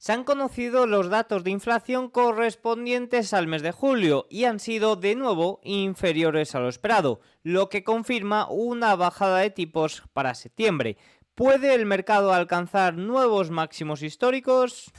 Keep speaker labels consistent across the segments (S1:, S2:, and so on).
S1: Se han conocido los datos de inflación correspondientes al mes de julio y han sido de nuevo inferiores a lo esperado, lo que confirma una bajada de tipos para septiembre. ¿Puede el mercado alcanzar nuevos máximos históricos?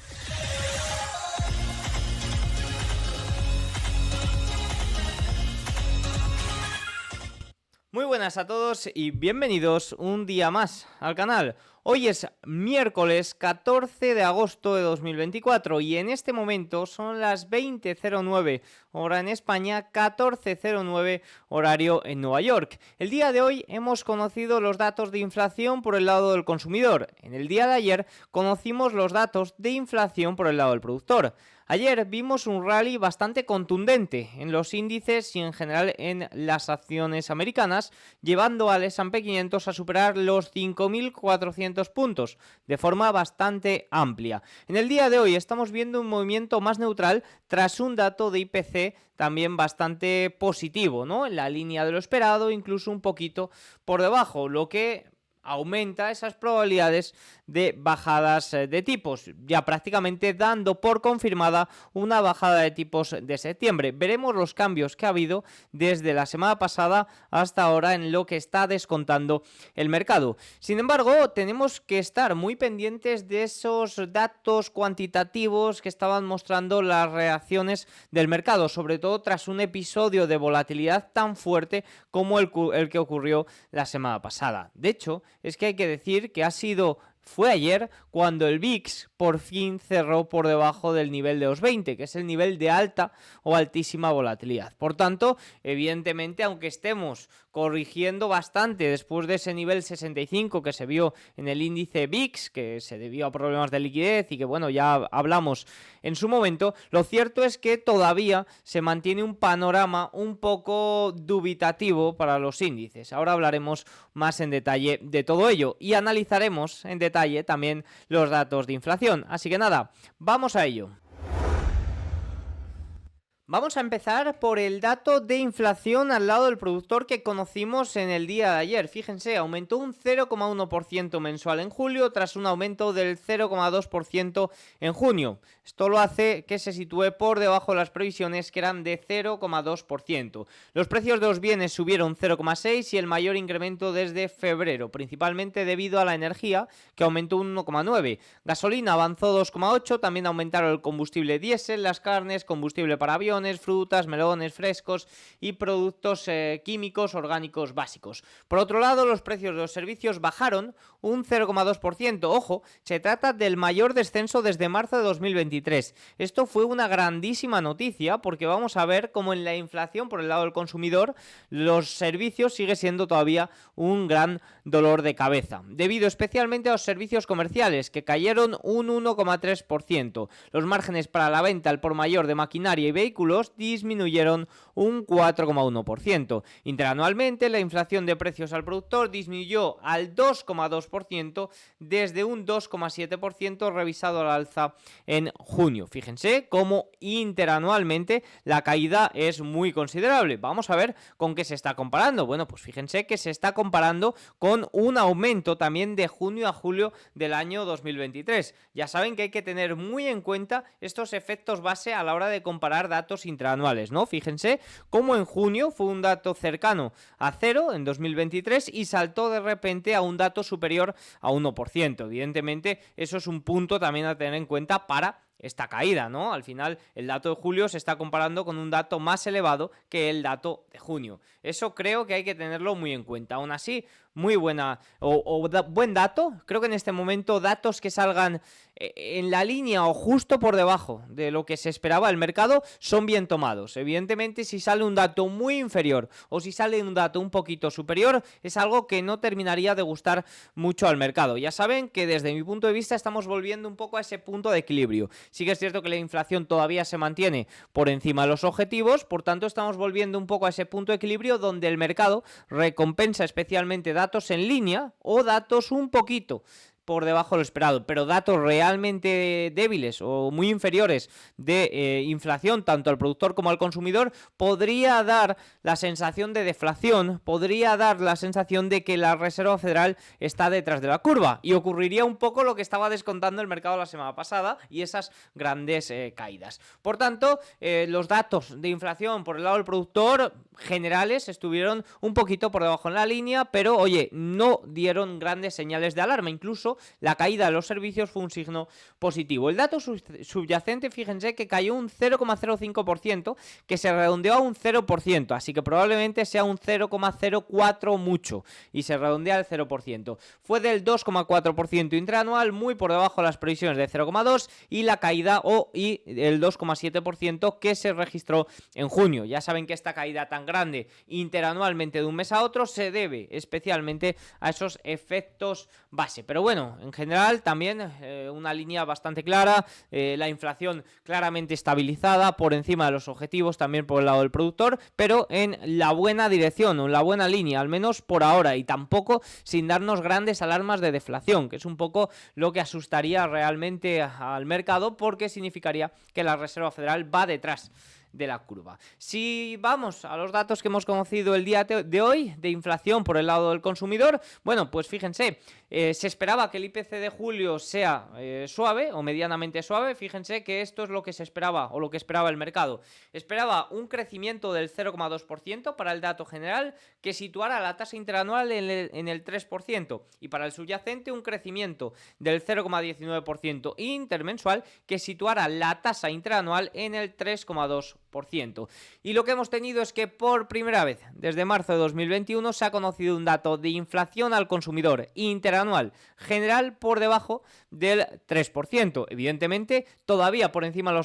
S1: Muy buenas a todos y bienvenidos un día más al canal. Hoy es miércoles 14 de agosto de 2024 y en este momento son las 20:09 hora en España, 14:09 horario en Nueva York. El día de hoy hemos conocido los datos de inflación por el lado del consumidor. En el día de ayer conocimos los datos de inflación por el lado del productor. Ayer vimos un rally bastante contundente en los índices y en general en las acciones americanas, llevando al S&P 500 a superar los 5.400 puntos de forma bastante amplia. En el día de hoy estamos viendo un movimiento más neutral tras un dato de IPC también bastante positivo, ¿no? En la línea de lo esperado, incluso un poquito por debajo, lo que aumenta esas probabilidades de bajadas de tipos, ya prácticamente dando por confirmada una bajada de tipos de septiembre. Veremos los cambios que ha habido desde la semana pasada hasta ahora en lo que está descontando el mercado. Sin embargo, tenemos que estar muy pendientes de esos datos cuantitativos que estaban mostrando las reacciones del mercado, sobre todo tras un episodio de volatilidad tan fuerte como el que ocurrió la semana pasada. De hecho, es que hay que decir que fue ayer cuando el VIX por fin cerró por debajo del nivel de los 20, que es el nivel de alta o altísima volatilidad. Por tanto, evidentemente, aunque estemos corrigiendo bastante después de ese nivel 65 que se vio en el índice VIX, que se debió a problemas de liquidez y que bueno, ya hablamos en su momento, lo cierto es que todavía se mantiene un panorama un poco dubitativo para los índices. Ahora hablaremos más en detalle de todo ello y analizaremos en detalle también los datos de inflación. Así que nada, vamos a ello. Vamos a empezar por el dato de inflación al lado del productor que conocimos en el día de ayer. Fíjense, aumentó un 0,1% mensual en julio tras un aumento del 0,2% en junio. Esto lo hace que se sitúe por debajo de las previsiones, que eran de 0,2%. Los precios de los bienes subieron 0,6% y el mayor incremento desde febrero, principalmente debido a la energía, que aumentó un 1,9%. Gasolina avanzó 2,8%, también aumentaron el combustible diésel, las carnes, combustible para aviones, frutas, melones frescos y productos químicos orgánicos básicos. Por otro lado, los precios de los servicios bajaron un 0,2%. Ojo, se trata del mayor descenso desde marzo de 2023. Esto fue una grandísima noticia porque vamos a ver cómo en la inflación por el lado del consumidor los servicios sigue siendo todavía un gran dolor de cabeza, debido especialmente a los servicios comerciales que cayeron un 1,3%. Los márgenes para la venta al por mayor de maquinaria y vehículos disminuyeron un 4,1%. Interanualmente, la inflación de precios al productor disminuyó al 2,2% desde un 2,7% revisado al alza en junio. Fíjense cómo interanualmente la caída es muy considerable. Vamos a ver con qué se está comparando. Bueno, pues fíjense que se está comparando con un aumento también de junio a julio del año 2023. Ya saben que hay que tener muy en cuenta estos efectos base a la hora de comparar datos intraanuales, ¿no? Fíjense cómo en junio fue un dato cercano a 0 en 2023 y saltó de repente a un dato superior a 1%. Evidentemente, eso es un punto también a tener en cuenta para esta caída, ¿no? Al final, el dato de julio se está comparando con un dato más elevado que el dato de junio. Eso creo que hay que tenerlo muy en cuenta. Aún así, muy buena buen dato. Creo que en este momento datos que salgan en la línea o justo por debajo de lo que se esperaba el mercado son bien tomados. Evidentemente, si sale un dato muy inferior o si sale un dato un poquito superior, es algo que no terminaría de gustar mucho al mercado. Ya saben que desde mi punto de vista estamos volviendo un poco a ese punto de equilibrio. Sí que es cierto que la inflación todavía se mantiene por encima de los objetivos, por tanto estamos volviendo un poco a ese punto de equilibrio donde el mercado recompensa especialmente datos en línea o datos un poquito por debajo de lo esperado, pero datos realmente débiles o muy inferiores de inflación tanto al productor como al consumidor podría dar la sensación de deflación, podría dar la sensación de que la Reserva Federal está detrás de la curva y ocurriría un poco lo que estaba descontando el mercado la semana pasada y esas grandes caídas. Por tanto, los datos de inflación por el lado del productor generales estuvieron un poquito por debajo en la línea, pero oye, no dieron grandes señales de alarma. Incluso la caída de los servicios fue un signo positivo. El dato subyacente, fíjense que cayó un 0,05%, que se redondeó a un 0%, así que probablemente sea un 0,04 mucho y se redondea al 0%. Fue del 2,4% interanual, muy por debajo de las previsiones de 0,2 y la caída y el 2,7% que se registró en junio. Ya saben que esta caída tan grande interanualmente de un mes a otro se debe especialmente a esos efectos base. Pero bueno, en general también una línea bastante clara, la inflación claramente estabilizada por encima de los objetivos también por el lado del productor, pero en la buena dirección o en la buena línea, al menos por ahora, y tampoco sin darnos grandes alarmas de deflación, que es un poco lo que asustaría realmente al mercado, porque significaría que la Reserva Federal va detrás de la curva. Si vamos a los datos que hemos conocido el día de hoy de inflación por el lado del consumidor, bueno, pues fíjense, se esperaba que el IPC de julio sea suave o medianamente suave. Fíjense que esto es lo que se esperaba o lo que esperaba el mercado. Esperaba un crecimiento del 0,2% para el dato general que situara la tasa interanual en el 3% y para el subyacente un crecimiento del 0,19% intermensual que situara la tasa interanual en el 3,2%. Y lo que hemos tenido es que por primera vez desde marzo de 2021 se ha conocido un dato de inflación al consumidor interanual general por debajo del 3%. Evidentemente todavía por encima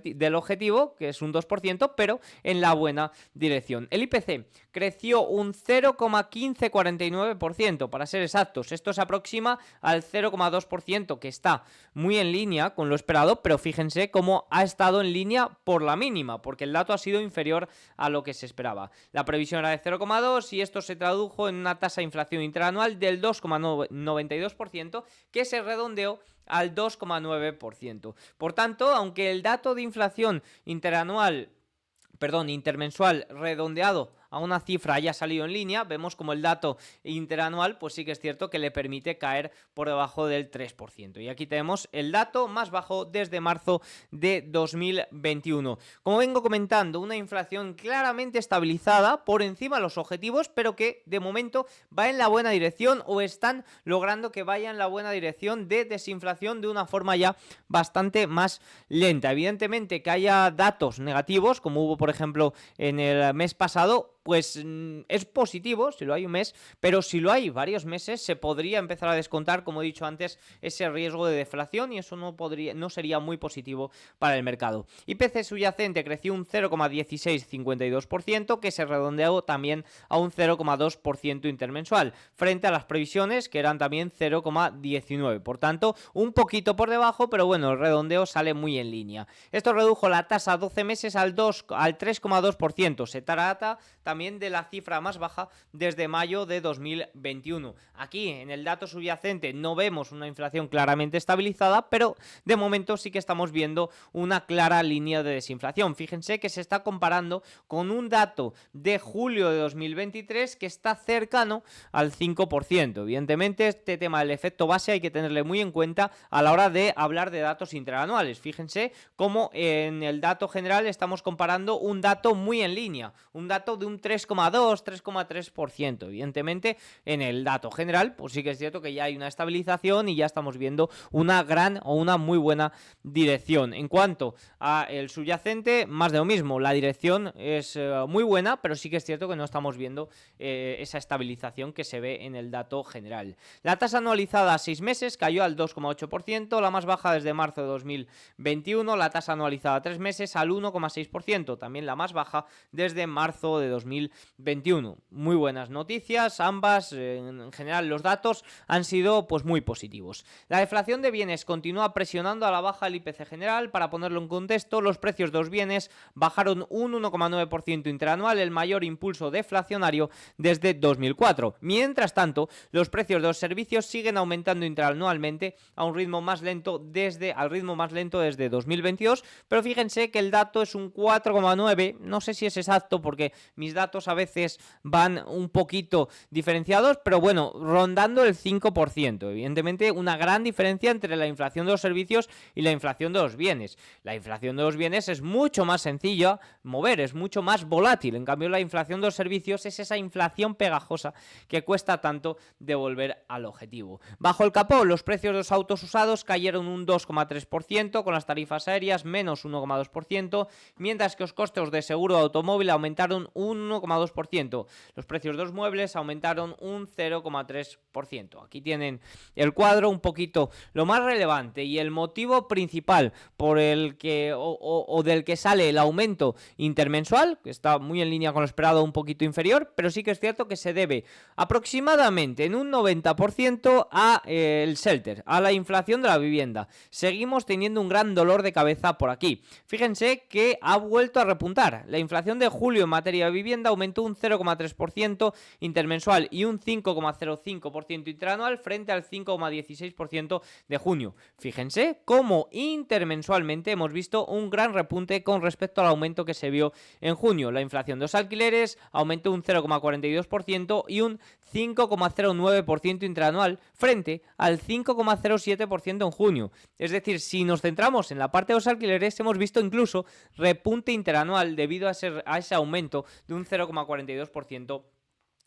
S1: del objetivo, que es un 2%, pero en la buena dirección. El IPC creció un 0,1549%, para ser exactos. Esto se aproxima al 0,2%, que está muy en línea con lo esperado, pero fíjense cómo ha estado en línea por la mínima, porque el dato ha sido inferior a lo que se esperaba. La previsión era de 0,2 y esto se tradujo en una tasa de inflación interanual del 2,92%, que se redondeó al 2,9%. Por tanto, aunque el dato de inflación intermensual redondeado a una cifra haya salido en línea, vemos como el dato interanual pues sí que es cierto que le permite caer por debajo del 3%. Y aquí tenemos el dato más bajo desde marzo de 2021. Como vengo comentando, una inflación claramente estabilizada por encima de los objetivos, pero que de momento va en la buena dirección o están logrando que vaya en la buena dirección de desinflación de una forma ya bastante más lenta. Evidentemente que haya datos negativos, como hubo por ejemplo en el mes pasado, pues es positivo si lo hay un mes, pero si lo hay varios meses se podría empezar a descontar, como he dicho antes, ese riesgo de deflación y eso no sería muy positivo para el mercado. IPC subyacente creció un 0,1652%, que se redondeó también a un 0,2% intermensual, frente a las previsiones que eran también 0,19%. Por tanto, un poquito por debajo, pero bueno, el redondeo sale muy en línea. Esto redujo la tasa a 12 meses al 3,2%. Se trata también de la cifra más baja desde mayo de 2021. Aquí en el dato subyacente no vemos una inflación claramente estabilizada, pero de momento sí que estamos viendo una clara línea de desinflación. Fíjense que se está comparando con un dato de julio de 2023 que está cercano al 5%. Evidentemente este tema del efecto base hay que tenerle muy en cuenta a la hora de hablar de datos interanuales. Fíjense cómo en el dato general estamos comparando un dato muy en línea, un dato de un 3,2, 3,3%. Evidentemente, en el dato general, pues sí que es cierto que ya hay una estabilización y ya estamos viendo una gran o una muy buena dirección. En cuanto a el subyacente, más de lo mismo. La dirección es muy buena, pero sí que es cierto que no estamos viendo esa estabilización que se ve en el dato general. La tasa anualizada a 6 meses cayó al 2,8%, la más baja desde marzo de 2021. La tasa anualizada a 3 meses al 1,6%, también la más baja desde marzo de 2021. 2021. Muy buenas noticias, ambas. En general los datos han sido pues muy positivos. La deflación de bienes continúa presionando a la baja el IPC general. Para ponerlo en contexto, los precios de los bienes bajaron un 1,9% interanual, el mayor impulso deflacionario desde 2004. Mientras tanto, los precios de los servicios siguen aumentando interanualmente al ritmo más lento desde 2022, pero fíjense que el dato es un 4,9, no sé si es exacto porque mis datos a veces van un poquito diferenciados, pero bueno, rondando el 5%. Evidentemente, una gran diferencia entre la inflación de los servicios y la inflación de los bienes. La inflación de los bienes es mucho más sencilla mover, es mucho más volátil. En cambio, la inflación de los servicios es esa inflación pegajosa que cuesta tanto devolver al objetivo. Bajo el capó, los precios de los autos usados cayeron un 2,3%, con las tarifas aéreas menos 1,2%, mientras que los costes de seguro de automóvil aumentaron un 1,2%. Los precios de los muebles aumentaron un 0,3%. Aquí tienen el cuadro un poquito lo más relevante y el motivo principal por el que o del que sale el aumento intermensual, que está muy en línea con lo esperado, un poquito inferior, pero sí que es cierto que se debe aproximadamente en un 90% a el shelter, a la inflación de la vivienda. Seguimos teniendo un gran dolor de cabeza por aquí. Fíjense que ha vuelto a repuntar. La inflación de julio en materia de vivienda aumentó un 0,3% intermensual y un 5,05% interanual frente al 5,16% de junio. Fíjense cómo intermensualmente hemos visto un gran repunte con respecto al aumento que se vio en junio. La inflación de los alquileres aumentó un 0,42% y un 5,09% interanual frente al 5,07% en junio. Es decir, si nos centramos en la parte de los alquileres, hemos visto incluso repunte interanual debido a ese aumento de un 0,42%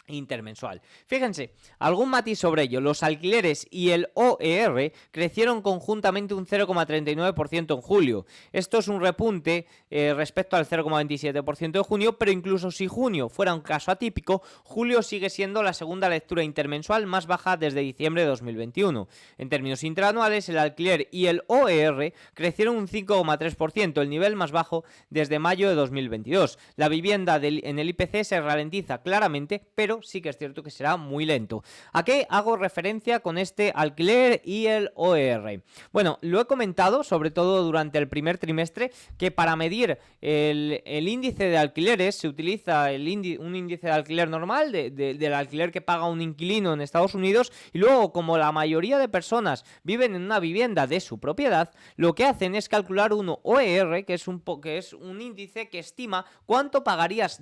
S1: intermensual. Fíjense, algún matiz sobre ello. Los alquileres y el OER crecieron conjuntamente un 0,39% en julio. Esto es un repunte respecto al 0,27% de junio, pero incluso si junio fuera un caso atípico, julio sigue siendo la segunda lectura intermensual más baja desde diciembre de 2021. En términos interanuales, el alquiler y el OER crecieron un 5,3%, el nivel más bajo desde mayo de 2022. La vivienda en el IPC se ralentiza claramente, pero sí que es cierto que será muy lento. ¿A qué hago referencia con este alquiler y el OER? Bueno, lo he comentado sobre todo durante el primer trimestre, que para medir el índice de alquileres se utiliza un índice de alquiler normal del alquiler que paga un inquilino en Estados Unidos, y luego, como la mayoría de personas viven en una vivienda de su propiedad, lo que hacen es calcular un OER, que es un índice que estima cuánto pagarías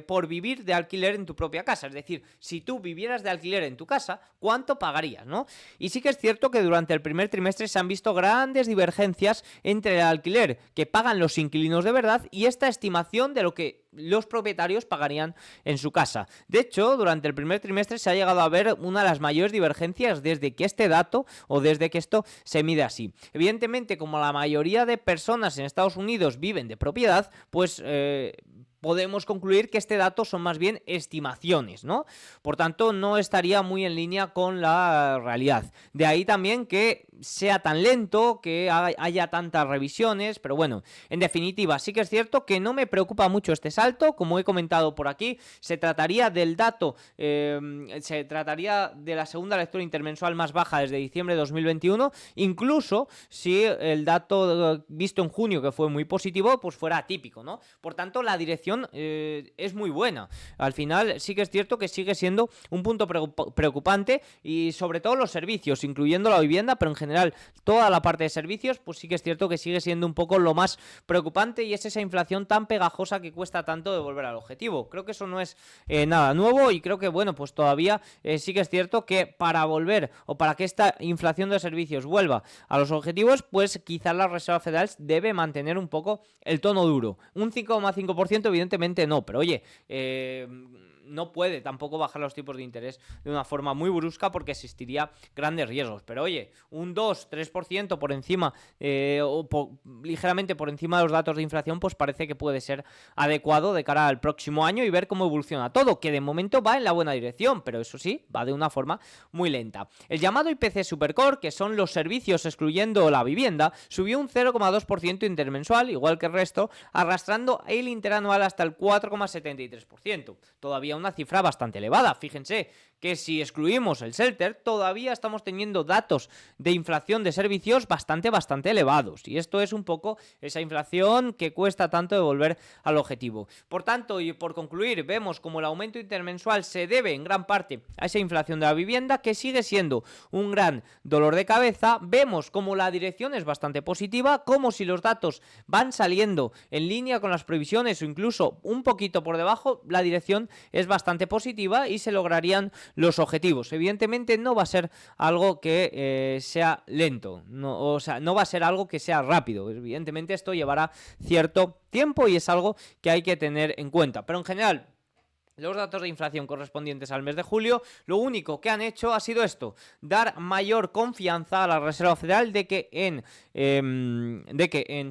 S1: por vivir de alquiler en tu propia casa. Es decir, si tú vivieras de alquiler en tu casa, ¿cuánto pagarías, no? Y sí que es cierto que durante el primer trimestre se han visto grandes divergencias entre el alquiler que pagan los inquilinos de verdad y esta estimación de lo que los propietarios pagarían en su casa. De hecho, durante el primer trimestre se ha llegado a ver una de las mayores divergencias desde que este dato o desde que esto se mide así. Evidentemente, como la mayoría de personas en Estados Unidos viven de propiedad, pues podemos concluir que este dato son más bien estimaciones, ¿no? Por tanto, no estaría muy en línea con la realidad. De ahí también que sea tan lento, que haya tantas revisiones, pero bueno, en definitiva, sí que es cierto que no me preocupa mucho este salto. Como he comentado por aquí, se trataría del dato, se trataría de la segunda lectura intermensual más baja desde diciembre de 2021, incluso si el dato visto en junio, que fue muy positivo, pues fuera atípico, ¿no? Por tanto, la dirección es muy buena. Al final sí que es cierto que sigue siendo un punto preocupante, y sobre todo los servicios, incluyendo la vivienda, pero en general toda la parte de servicios, pues sí que es cierto que sigue siendo un poco lo más preocupante, y es esa inflación tan pegajosa que cuesta tanto devolver al objetivo. Creo que eso no es nada nuevo, y creo que bueno, pues todavía sí que es cierto que para volver, o para que esta inflación de servicios vuelva a los objetivos, pues quizás la Reserva Federal debe mantener un poco el tono duro. Un 5,5% evidentemente no, pero oye, no puede tampoco bajar los tipos de interés de una forma muy brusca porque existiría grandes riesgos. Pero oye, un 2-3% por encima ligeramente por encima de los datos de inflación, pues parece que puede ser adecuado de cara al próximo año y ver cómo evoluciona todo, que de momento va en la buena dirección, pero eso sí, va de una forma muy lenta. El llamado IPC Supercore, que son los servicios excluyendo la vivienda, subió un 0,2% intermensual, igual que el resto, arrastrando el interanual hasta el 4,73%. Todavía una cifra bastante elevada. Fíjense que si excluimos el shelter, todavía estamos teniendo datos de inflación de servicios bastante elevados. Y esto es un poco esa inflación que cuesta tanto de volver al objetivo. Por tanto, y por concluir, vemos como el aumento intermensual se debe en gran parte a esa inflación de la vivienda, que sigue siendo un gran dolor de cabeza. Vemos como la dirección es bastante positiva, como si los datos van saliendo en línea con las previsiones o incluso un poquito por debajo, la dirección es bastante positiva y se lograrían los objetivos. Evidentemente no va a ser algo que sea lento, no va a ser algo que sea rápido. Evidentemente esto llevará cierto tiempo y es algo que hay que tener en cuenta. Pero en general, los datos de inflación correspondientes al mes de julio, lo único que han hecho ha sido esto: dar mayor confianza a la Reserva Federal de que en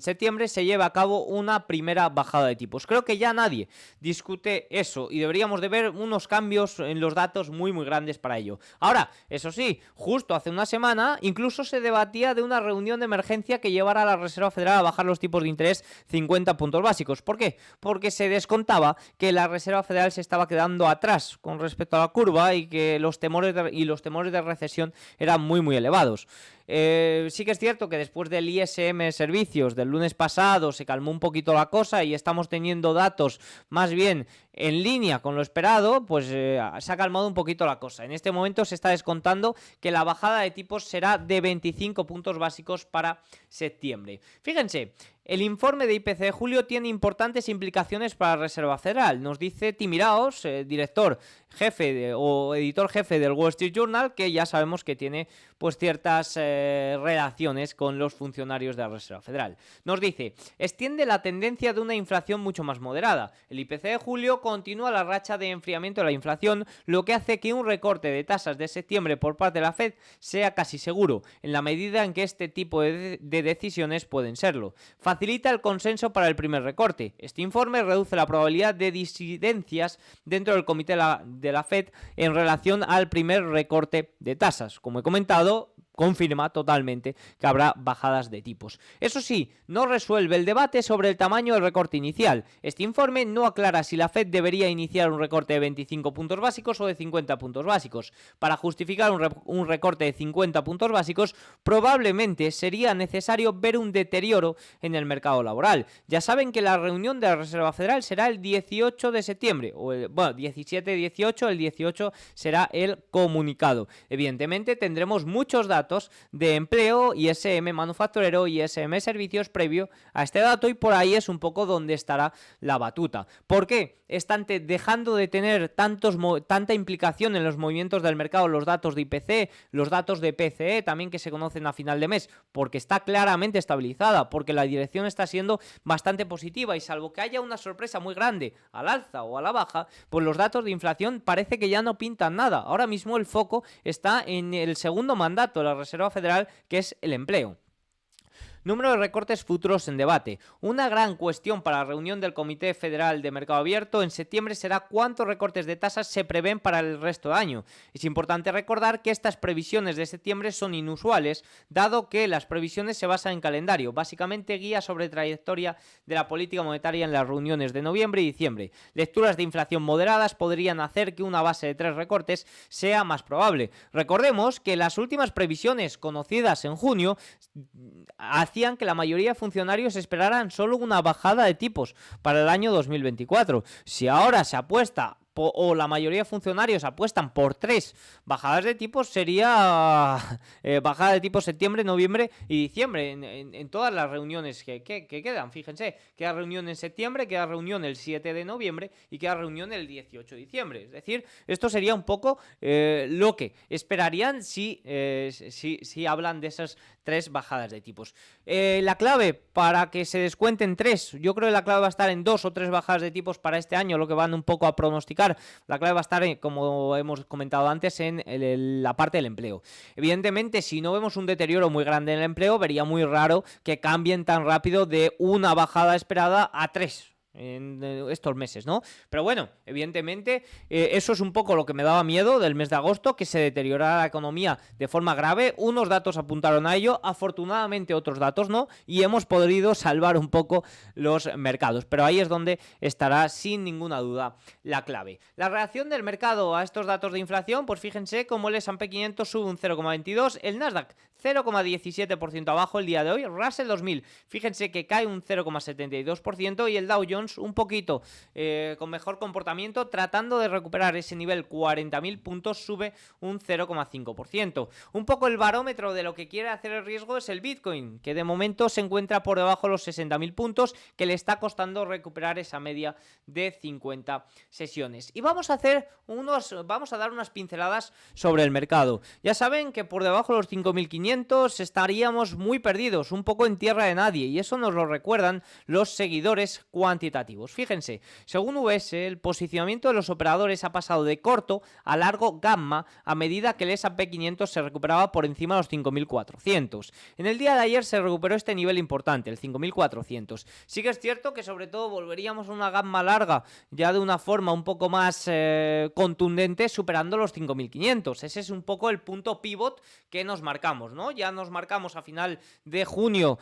S1: septiembre se lleve a cabo una primera bajada de tipos. Creo que ya nadie discute eso y deberíamos de ver unos cambios en los datos muy grandes para ello. Ahora, eso sí, justo hace una semana incluso se debatía de una reunión de emergencia que llevara a la Reserva Federal a bajar los tipos de interés 50 puntos básicos. ¿Por qué? Porque se descontaba que la Reserva Federal se estaba quedando atrás con respecto a la curva y que los temores de recesión eran muy elevados. Sí que es cierto que después del ISM Servicios del lunes pasado se calmó un poquito la cosa y estamos teniendo datos más bien en línea con lo esperado, pues se ha calmado un poquito la cosa. En este momento se está descontando que la bajada de tipos será de 25 puntos básicos para septiembre. Fíjense, el informe de IPC de julio tiene importantes implicaciones para la Reserva Federal. Nos dice Tim Iraos, director jefe o editor jefe del Wall Street Journal, que ya sabemos que tiene pues ciertas relaciones con los funcionarios de la Reserva Federal. Nos dice: extiende la tendencia de una inflación mucho más moderada. El IPC de julio continúa la racha de enfriamiento de la inflación, lo que hace que un recorte de tasas de septiembre por parte de la Fed sea casi seguro, en la medida en que este tipo de decisiones pueden serlo. Facilita el consenso para el primer recorte. Este informe reduce la probabilidad de disidencias dentro del comité de la Fed en relación al primer recorte de tasas. Como he comentado, confirma totalmente que habrá bajadas de tipos. Eso sí, no resuelve el debate sobre el tamaño del recorte inicial. Este informe no aclara si la Fed debería iniciar un recorte de 25 puntos básicos o de 50 puntos básicos. Para justificar un recorte de 50 puntos básicos, probablemente sería necesario ver un deterioro en el mercado laboral. Ya saben que la reunión de la Reserva Federal será el 18 de septiembre, 17-18, el 18 será el comunicado. Evidentemente tendremos muchos datos de empleo, ISM manufacturero y ISM servicios previo a este dato, y por ahí es un poco donde estará la batuta. ¿Por qué están dejando de tener tanta implicación en los movimientos del mercado los datos de IPC, los datos de PCE también, que se conocen a final de mes? Porque está claramente estabilizada, porque la dirección está siendo bastante positiva y salvo que haya una sorpresa muy grande al alza o a la baja, pues los datos de inflación parece que ya no pintan nada. Ahora mismo el foco está en el segundo mandato de la Reserva Federal, que es el empleo. Número de recortes futuros en debate. Una gran cuestión para la reunión del Comité Federal de Mercado Abierto en septiembre será cuántos recortes de tasas se prevén para el resto de año. Es importante recordar que estas previsiones de septiembre son inusuales, dado que las previsiones se basan en calendario, básicamente guía sobre trayectoria de la política monetaria en las reuniones de noviembre y diciembre. Lecturas de inflación moderadas podrían hacer que una base de 3 recortes sea más probable. Recordemos que las últimas previsiones conocidas en junio hacían que la mayoría de funcionarios esperaran solo una bajada de tipos para el año 2024. Si ahora se apuesta o la mayoría de funcionarios apuestan por 3 bajadas de tipos, sería bajada de tipos septiembre, noviembre y diciembre en todas las reuniones que quedan. Fíjense, queda reunión en septiembre, queda reunión el 7 de noviembre y queda reunión el 18 de diciembre. Es decir, esto sería un poco lo que esperarían si hablan de esas 3 bajadas de tipos. La clave para que se descuenten 3, yo creo que la clave va a estar en 2 o 3 bajadas de tipos para este año, lo que van un poco a pronosticar. La clave va a estar, como hemos comentado antes, en la parte del empleo. Evidentemente, si no vemos un deterioro muy grande en el empleo, vería muy raro que cambien tan rápido de una bajada esperada a 3 en estos meses, ¿no? Pero bueno, evidentemente eso es un poco lo que me daba miedo del mes de agosto, que se deteriorara la economía de forma grave. Unos datos apuntaron a ello, afortunadamente otros datos no, y hemos podido salvar un poco los mercados, pero ahí es donde estará sin ninguna duda la clave. La reacción del mercado a estos datos de inflación, pues fíjense cómo el S&P 500 sube un 0,22, el Nasdaq 0,17% abajo el día de hoy, Russell 2000, fíjense que cae un 0,72% y el Dow Jones un poquito con mejor comportamiento, tratando de recuperar ese nivel 40.000 puntos, sube un 0,5%. Un poco el barómetro de lo que quiere hacer el riesgo es el Bitcoin, que de momento se encuentra por debajo de los 60.000 puntos, que le está costando recuperar esa media de 50 sesiones. Y vamos a dar unas pinceladas sobre el mercado. Ya saben que por debajo de los 5.500 estaríamos muy perdidos, un poco en tierra de nadie, y eso nos lo recuerdan los seguidores cuantitativos. Fíjense, según UBS, el posicionamiento de los operadores ha pasado de corto a largo gamma a medida que el S&P 500 se recuperaba por encima de los 5.400. En el día de ayer se recuperó este nivel importante, el 5.400. Sí que es cierto que sobre todo volveríamos a una gamma larga ya de una forma un poco más contundente, superando los 5.500. Ese es un poco el punto pivot que nos marcamos, ¿no? Ya nos marcamos a final de julio,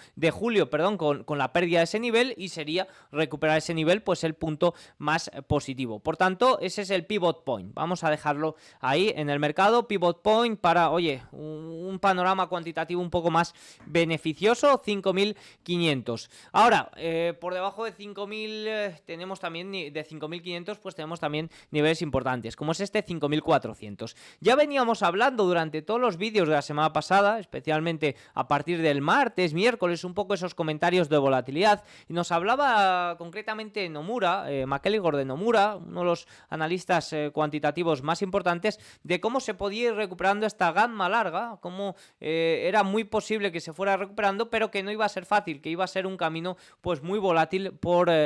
S1: con la pérdida de ese nivel, y sería recuperar ese nivel, pues el punto más positivo. Por tanto, ese es el pivot point. Vamos a dejarlo ahí en el mercado, pivot point para, un panorama cuantitativo un poco más beneficioso, 5.500. Ahora, por debajo de 5.000 tenemos también, de 5.500 pues tenemos también niveles importantes, como es este 5.400. Ya veníamos hablando durante todos los vídeos de la semana pasada, especialmente a partir del martes, miércoles, un poco esos comentarios de volatilidad, y nos hablaba concretamente Nomura, McElligor de Nomura, uno de los analistas cuantitativos más importantes, de cómo se podía ir recuperando esta gamma larga, cómo era muy posible que se fuera recuperando, pero que no iba a ser fácil, que iba a ser un camino pues muy volátil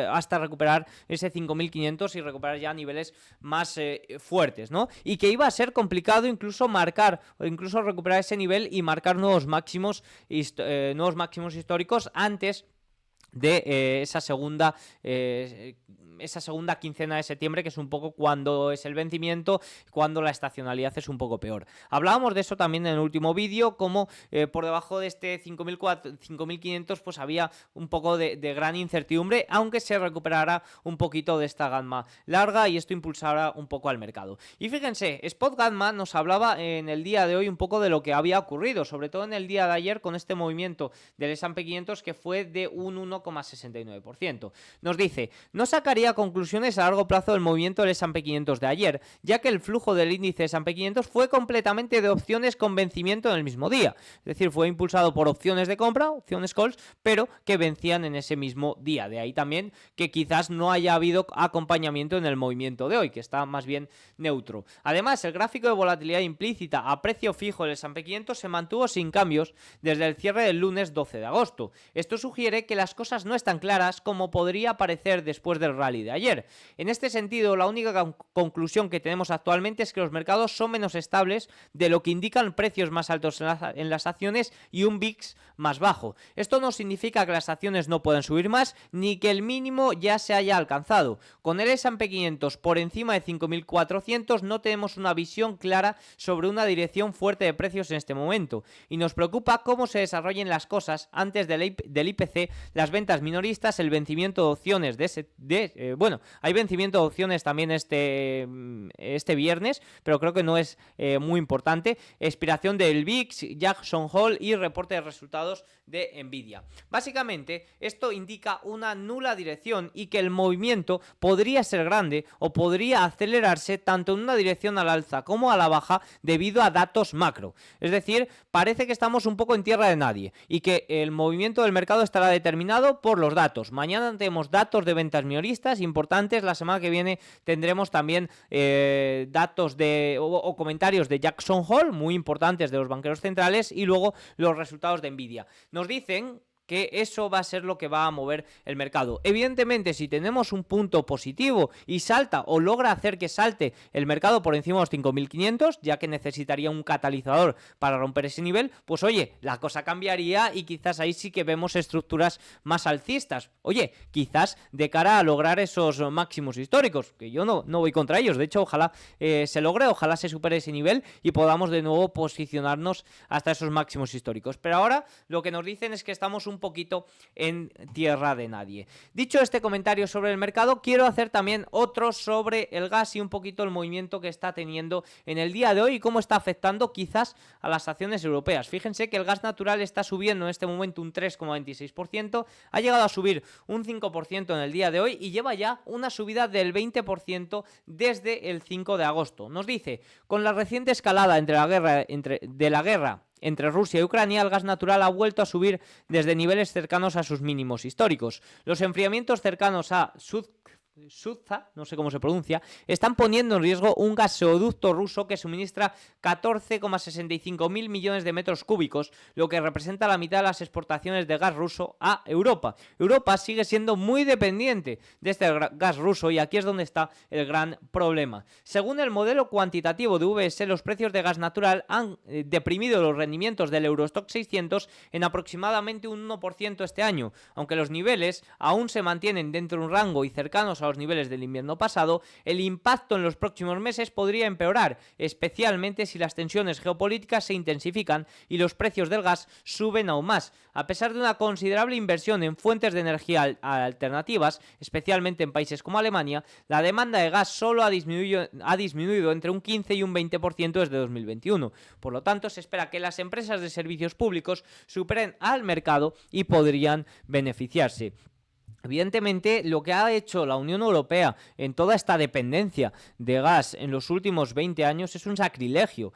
S1: hasta recuperar ese 5.500 y recuperar ya niveles más fuertes, ¿no? Y que iba a ser complicado incluso recuperar ese nivel y marcar nuevos máximos históricos antes de esa segunda quincena de septiembre, que es un poco cuando es el vencimiento, cuando la estacionalidad es un poco peor. Hablábamos de eso también en el último vídeo, como por debajo de este 5.500 pues había un poco de gran incertidumbre, aunque se recuperara un poquito de esta gamma larga y esto impulsara un poco al mercado. Y fíjense, Spot Gamma nos hablaba en el día de hoy un poco de lo que había ocurrido, sobre todo en el día de ayer con este movimiento del S&P 500 que fue de un 1,69%. Nos dice, no sacaría conclusiones a largo plazo del movimiento del S&P 500 de ayer, ya que el flujo del índice S&P 500 fue completamente de opciones con vencimiento en el mismo día, es decir, fue impulsado por opciones de compra, opciones calls, pero que vencían en ese mismo día. De ahí también que quizás no haya habido acompañamiento en el movimiento de hoy, que está más bien neutro. Además, el gráfico de volatilidad implícita a precio fijo del S&P 500 se mantuvo sin cambios desde el cierre del lunes 12 de agosto. Esto sugiere que las cosas no están claras como podría parecer después del rally de ayer. En este sentido, la única conclusión que tenemos actualmente es que los mercados son menos estables de lo que indican precios más altos en las acciones y un VIX más bajo. Esto no significa que las acciones no puedan subir más ni que el mínimo ya se haya alcanzado. Con el S&P 500 por encima de 5.400 no tenemos una visión clara sobre una dirección fuerte de precios en este momento y nos preocupa cómo se desarrollen las cosas antes del IPC, las ventas minoristas, el vencimiento de opciones hay vencimiento de opciones también este viernes, pero creo que no es muy importante. Expiración del VIX, Jackson Hole y reporte de resultados de Nvidia. Básicamente, esto indica una nula dirección y que el movimiento podría ser grande o podría acelerarse tanto en una dirección al alza como a la baja debido a datos macro. Es decir, parece que estamos un poco en tierra de nadie y que el movimiento del mercado estará determinado mercado por los datos. Mañana tenemos datos de ventas minoristas importantes. La semana que viene tendremos también datos o comentarios de Jackson Hole, muy importantes, de los banqueros centrales, y luego los resultados de Nvidia. Nos dicen que eso va a ser lo que va a mover el mercado. Evidentemente, si tenemos un punto positivo y salta o logra hacer que salte el mercado por encima de los 5.500, ya que necesitaría un catalizador para romper ese nivel, pues oye, la cosa cambiaría y quizás ahí sí que vemos estructuras más alcistas. Oye, quizás de cara a lograr esos máximos históricos, que yo no voy contra ellos. De hecho, ojalá se logre, ojalá se supere ese nivel y podamos de nuevo posicionarnos hasta esos máximos históricos. Pero ahora lo que nos dicen es que estamos un poquito en tierra de nadie. Dicho este comentario sobre el mercado, quiero hacer también otro sobre el gas y un poquito el movimiento que está teniendo en el día de hoy y cómo está afectando quizás a las acciones europeas. Fíjense que el gas natural está subiendo en este momento un 3,26%, ha llegado a subir un 5% en el día de hoy y lleva ya una subida del 20% desde el 5 de agosto. Nos dice, con la reciente escalada entre la guerra entre Rusia y Ucrania, el gas natural ha vuelto a subir desde niveles cercanos a sus mínimos históricos. Los enfriamientos cercanos a Sudza, no sé cómo se pronuncia, están poniendo en riesgo un gasoducto ruso que suministra 14,65 mil millones de metros cúbicos, lo que representa la mitad de las exportaciones de gas ruso a Europa. Europa sigue siendo muy dependiente de este gas ruso y aquí es donde está el gran problema. Según el modelo cuantitativo de VS, los precios de gas natural han deprimido los rendimientos del Eurostock 600 en aproximadamente un 1% este año, aunque los niveles aún se mantienen dentro de un rango y cercanos a los niveles del invierno pasado. El impacto en los próximos meses podría empeorar, especialmente si las tensiones geopolíticas se intensifican y los precios del gas suben aún más. A pesar de una considerable inversión en fuentes de energía alternativas, especialmente en países como Alemania, la demanda de gas solo ha disminuido entre un 15 y un 20% desde 2021. Por lo tanto, se espera que las empresas de servicios públicos superen al mercado y podrían beneficiarse. Evidentemente, lo que ha hecho la Unión Europea en toda esta dependencia de gas en los últimos 20 años es un sacrilegio.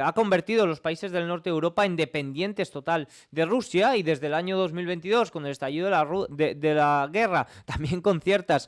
S1: Ha convertido a los países del norte de Europa en dependientes total de Rusia y desde el año 2022, con el estallido de la guerra, también con ciertas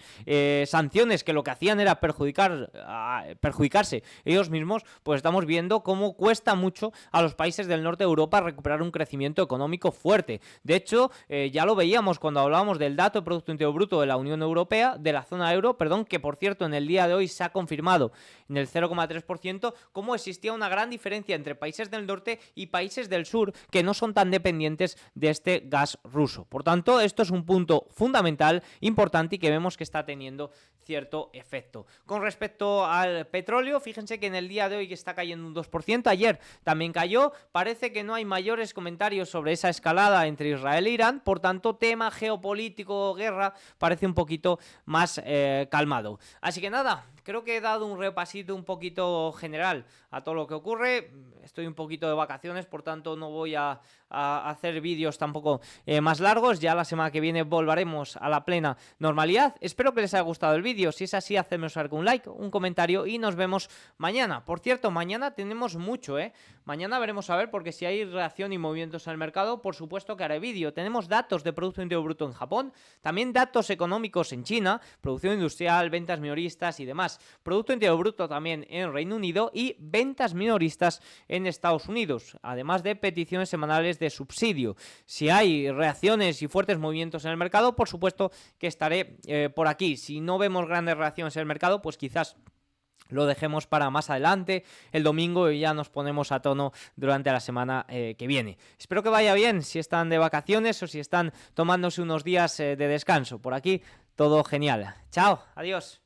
S1: sanciones que lo que hacían era perjudicarse ellos mismos, pues estamos viendo cómo cuesta mucho a los países del norte de Europa recuperar un crecimiento económico fuerte. De hecho, ya lo veíamos cuando hablábamos del dato de Producto Interior Bruto de la Unión Europea, de la zona euro, que por cierto en el día de hoy se ha confirmado en el 0,3%, cómo existía una gran diferencia entre países del norte y países del sur que no son tan dependientes de este gas ruso. Por tanto, esto es un punto fundamental, importante y que vemos que está teniendo cierto efecto. Con respecto al petróleo, fíjense que en el día de hoy está cayendo un 2%, ayer también cayó, parece que no hay mayores comentarios sobre esa escalada entre Israel e Irán, por tanto, tema geopolítico, guerra, parece un poquito más calmado. Así que nada, creo que he dado un repasito un poquito general a todo lo que ocurre. Estoy un poquito de vacaciones, por tanto no voy a hacer vídeos tampoco más largos. Ya la semana que viene volveremos a la plena normalidad. Espero que les haya gustado el vídeo. Si es así, hacedme un like, un comentario y nos vemos mañana. Por cierto, mañana tenemos mucho, Mañana veremos a ver, porque si hay reacción y movimientos en el mercado, por supuesto que haré vídeo. Tenemos datos de Producto Interior Bruto en Japón, también datos económicos en China, producción industrial, ventas minoristas y demás. Producto Interior Bruto también en Reino Unido y ventas minoristas en Estados Unidos, además de peticiones semanales de subsidio. Si hay reacciones y fuertes movimientos en el mercado, por supuesto que estaré por aquí. Si no vemos grandes reacciones en el mercado, pues quizás lo dejemos para más adelante, el domingo, y ya nos ponemos a tono durante la semana que viene. Espero que vaya bien si están de vacaciones o si están tomándose unos días de descanso. Por aquí todo genial. Chao, adiós.